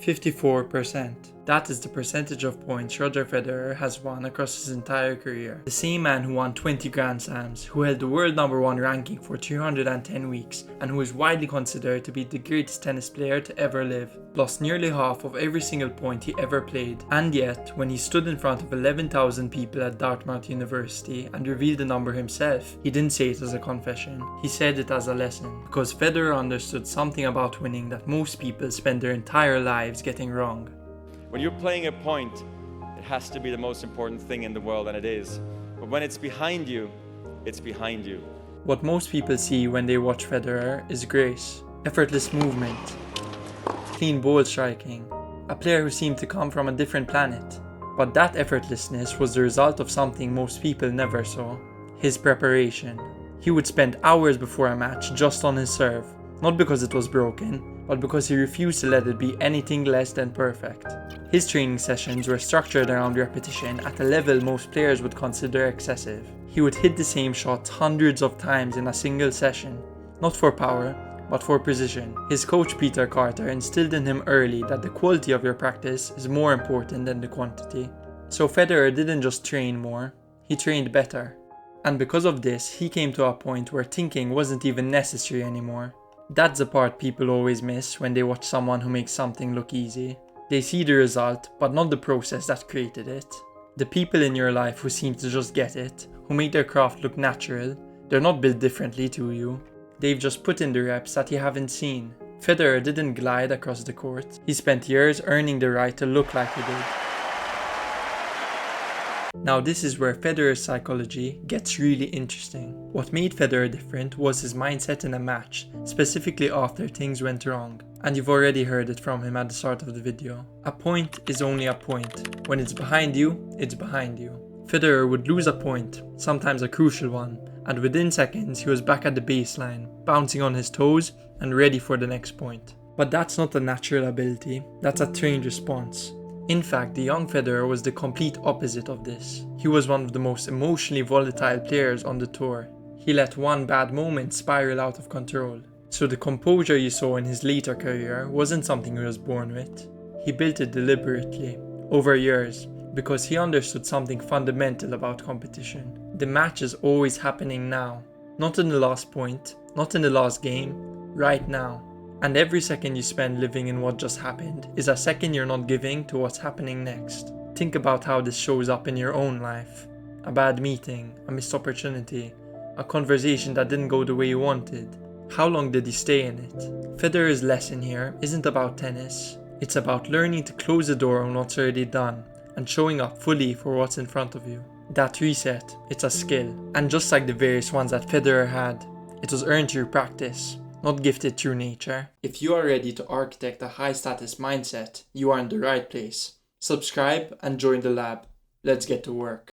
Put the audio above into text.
54%. That is the percentage of points Roger Federer has won across his entire career. The same man who won 20 Grand Slams, who held the world #1 ranking for 310 weeks, and who is widely considered to be the greatest tennis player to ever live, lost nearly half of every single point he ever played. And yet, when he stood in front of 11,000 people at Dartmouth University and revealed the number himself, he didn't say it as a confession, he said it as a lesson. Because Federer understood something about winning that most people spend their entire lives getting wrong. When you're playing a point, it has to be the most important thing in the world, and it is. But when it's behind you, it's behind you. What most people see when they watch Federer is grace, effortless movement, clean ball striking, a player who seemed to come from a different planet. But that effortlessness was the result of something most people never saw: his preparation. He would spend hours before a match just on his serve, not because it was broken, but because he refused to let it be anything less than perfect. His training sessions were structured around repetition at a level most players would consider excessive. He would hit the same shots hundreds of times in a single session, not for power, but for precision. His coach Peter Carter instilled in him early that the quality of your practice is more important than the quantity. So Federer didn't just train more, he trained better. And because of this, he came to a point where thinking wasn't even necessary anymore. That's the part people always miss when they watch someone who makes something look easy. They see the result, but not the process that created it. The people in your life who seem to just get it, who make their craft look natural, they're not built differently to you. They've just put in the reps that you haven't seen. Federer didn't glide across the court. He spent years earning the right to look like he did. Now this is where Federer's psychology gets really interesting. What made Federer different was his mindset in a match, specifically after things went wrong. And you've already heard it from him at the start of the video. A point is only a point. When it's behind you, it's behind you. Federer would lose a point, sometimes a crucial one, and within seconds he was back at the baseline, bouncing on his toes and ready for the next point. But that's not a natural ability, that's a trained response. In fact, the young Federer was the complete opposite of this. He was one of the most emotionally volatile players on the tour. He let one bad moment spiral out of control. So the composure you saw in his later career wasn't something he was born with. He built it deliberately, over years, because he understood something fundamental about competition. The match is always happening now. Not in the last point, not in the last game, right now. And every second you spend living in what just happened is a second you're not giving to what's happening next. Think about how this shows up in your own life. A bad meeting, a missed opportunity, a conversation that didn't go the way you wanted. How long did you stay in it? Federer's lesson here isn't about tennis. It's about learning to close the door on what's already done and showing up fully for what's in front of you. That reset, it's a skill. And just like the various ones that Federer had, it was earned through practice, not gifted through nature. If you are ready to architect a high status mindset, you are in the right place. Subscribe and join the lab. Let's get to work.